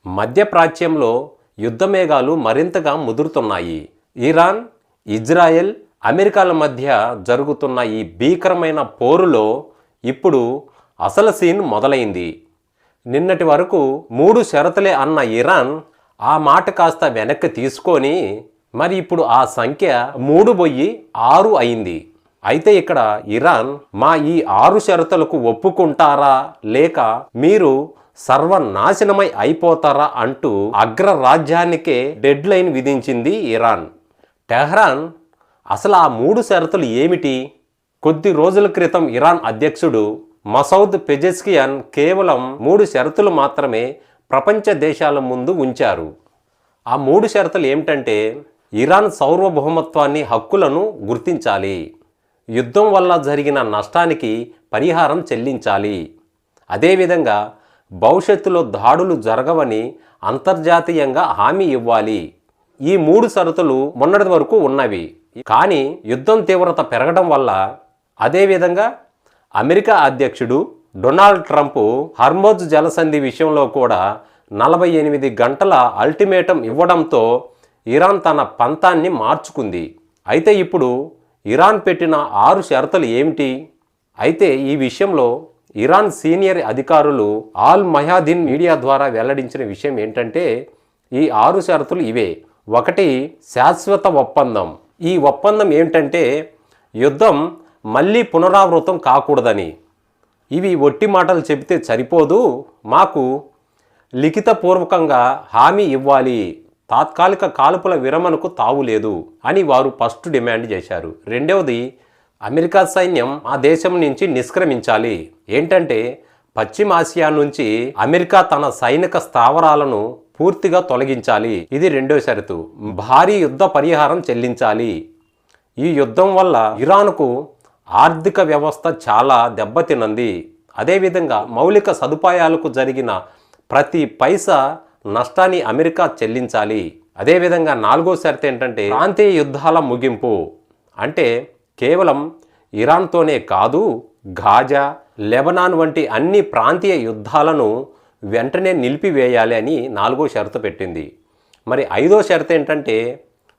మధ్యప్రాచ్యంలో యుద్ధమేఘాలు మరింతగా ముదురుతున్నాయి. Iran, Israel, అమెరికాల మధ్య జరుగుతున్న ఈ భీకరమైన పోరులో ఇప్పుడు అసలు సీన్ మొదలైంది. నిన్నటి వరకు 3 షరతులే అన్న ఇరాన్ ఆ మాట కాస్త వెనక్కి తీసుకొని మరి ఇప్పుడు ఆ సంఖ్య 3 పోయి 6 అయింది. అయితే ఇక్కడ ఇరాన్ మా ఈ 6 షరతులకు ఒప్పుకుంటారా లేక మీరు సర్వనాశనమై అయిపోతారా అంటూ అగ్రరాజ్యానికే డెడ్ లైన్ విధించింది ఇరాన్. టెహ్రాన్ అసలు ఆ 3 షరతులు ఏమిటి? కొద్ది రోజుల క్రితం ఇరాన్ అధ్యక్షుడు మసౌద్ పెజెస్కియాన్ కేవలం 3 షరతులు మాత్రమే ప్రపంచ దేశాల ముందు ఉంచారు. ఆ 3 షరతులు ఏమిటంటే ఇరాన్ సార్వభౌమత్వాన్ని, హక్కులను గుర్తించాలి, యుద్ధం వల్ల జరిగిన నష్టానికి పరిహారం చెల్లించాలి, అదేవిధంగా భవిష్యత్తులో దాడులు జరగవని అంతర్జాతీయంగా హామీ ఇవ్వాలి. ఈ 3 షరతులు మొన్నటి వరకు ఉన్నవి. కానీ యుద్ధం తీవ్రత పెరగడం వల్ల, అదేవిధంగా అమెరికా అధ్యక్షుడు డొనాల్డ్ ట్రంప్ హర్మోజ్ జలసంధి విషయంలో కూడా 48 గంటల అల్టిమేటం ఇవ్వడంతో ఇరాన్ తన పంతాన్ని మార్చుకుంది. అయితే ఇప్పుడు ఇరాన్ పెట్టిన 6 షరతులు ఏమిటి? అయితే ఈ విషయంలో ఇరాన్ సీనియర్ అధికారులు ఆల్ మయాదిన్ మీడియా ద్వారా వెల్లడించిన విషయం ఏంటంటే ఈ 6 షరతులు ఇవే. 1, శాశ్వత ఒప్పందం. ఈ ఒప్పందం ఏమిటంటే యుద్ధం మళ్ళీ పునరావృతం కాకూడదని. ఇవి ఒట్టి మాటలు చెబితే సరిపోదు, మాకు లిఖితపూర్వకంగా హామీ ఇవ్వాలి, తాత్కాలిక కాల్పుల విరమణకు తావులేదు అని వారు ఫస్ట్ డిమాండ్ చేశారు. రెండవది, అమెరికా సైన్యం ఆ దేశం నుంచి నిష్క్రమించాలి. ఏంటంటే పశ్చిమాసియా నుంచి అమెరికా తన సైనిక స్థావరాలను పూర్తిగా తొలగించాలి. ఇది రెండో షరతు. భారీ యుద్ధ పరిహారం చెల్లించాలి. ఈ యుద్ధం వల్ల ఇరాన్కు ఆర్థిక వ్యవస్థ చాలా దెబ్బతిన్నది. అదేవిధంగా మౌలిక సదుపాయాలకు జరిగిన ప్రతి పైసా నష్టాన్ని అమెరికా చెల్లించాలి. అదేవిధంగా 4వ షరతు ఏంటంటే ప్రాంతీయ యుద్ధాల ముగింపు. అంటే కేవలం ఇరాన్తోనే కాదు, గాజా, లెబనాన్ వంటి అన్ని ప్రాంతీయ యుద్ధాలను వెంటనే నిలిపివేయాలి అని 4వ షరతు పెట్టింది. మరి 5వ షరతు ఏంటంటే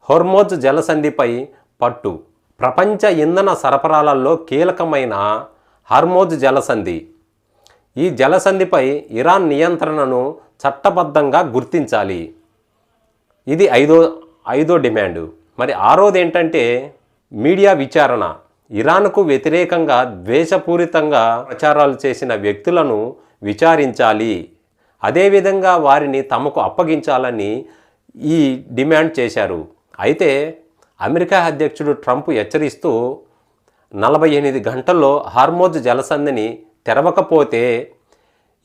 హోర్మోజ్ జలసంధిపై పట్టు. ప్రపంచ ఇంధన సరఫరాలలో కీలకమైన హర్మోజ్ జలసంధి. ఈ జలసంధిపై ఇరాన్ నియంత్రణను చట్టబద్ధంగా గుర్తించాలి. ఇది ఐదో డిమాండు. మరి 6వది ఏంటంటే మీడియా విచారణ. ఇరాన్కు వ్యతిరేకంగా ద్వేషపూరితంగా ప్రచారాలు చేసిన వ్యక్తులను విచారించాలి, అదేవిధంగా వారిని తమకు అప్పగించాలని ఈ డిమాండ్ చేశారు. అయితే అమెరికా అధ్యక్షుడు ట్రంప్ హెచ్చరిస్తూ 48 గంటల్లో హార్మోజ్ జలసంధిని తెరవకపోతే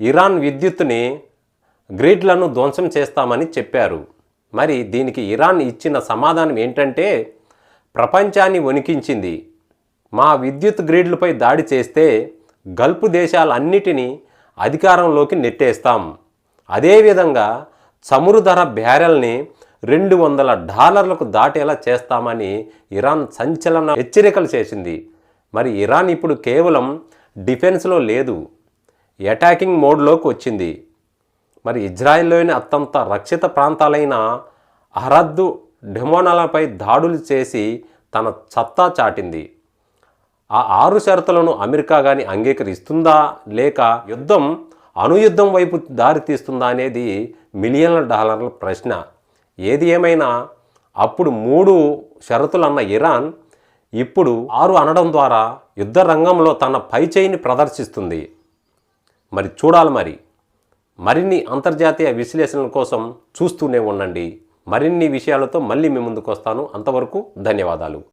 ఇరాన్ విద్యుత్తుని, గ్రిడ్లను ధ్వంసం చేస్తామని చెప్పారు. మరి దీనికి ఇరాన్ ఇచ్చిన సమాధానం ఏంటంటే ప్రపంచాన్ని వణికించింది, మా విద్యుత్ గ్రిడ్లపై దాడి చేస్తే గల్ఫ్ దేశాలన్నిటినీ అధికారంలోకి నెట్టేస్తాం, అదేవిధంగా చమురు ధర బ్యారెల్ని $200 దాటేలా చేస్తామని ఇరాన్ సంచలన హెచ్చరికలు చేసింది. మరి ఇరాన్ ఇప్పుడు కేవలం డిఫెన్స్లో లేదు, అటాకింగ్ మోడ్లోకి వచ్చింది. మరి ఇజ్రాయెల్లోని అత్యంత రక్షిత ప్రాంతాలైన అహ్రద్దు, డెమోనాలపై దాడులు చేసి తన సత్తా చాటింది. ఆ 6 షరతులను అమెరికా కానీ అంగీకరిస్తుందా లేక యుద్ధం అణుయుద్ధం వైపు దారితీస్తుందా అనేది మిలియన్ల డాలర్ల ప్రశ్న. ఏది ఏమైనా అప్పుడు 3 షరతులు అన్న ఇరాన్ ఇప్పుడు 6 అనడం ద్వారా యుద్ధ రంగంలో తన పైచేయిని ప్రదర్శిస్తుంది. మరి చూడాలి. మరిన్ని అంతర్జాతీయ విశ్లేషణల కోసం చూస్తూనే ఉండండి. మరిన్ని విషయాలతో మళ్ళీ మీ ముందుకు వస్తాను. అంతవరకు ధన్యవాదాలు.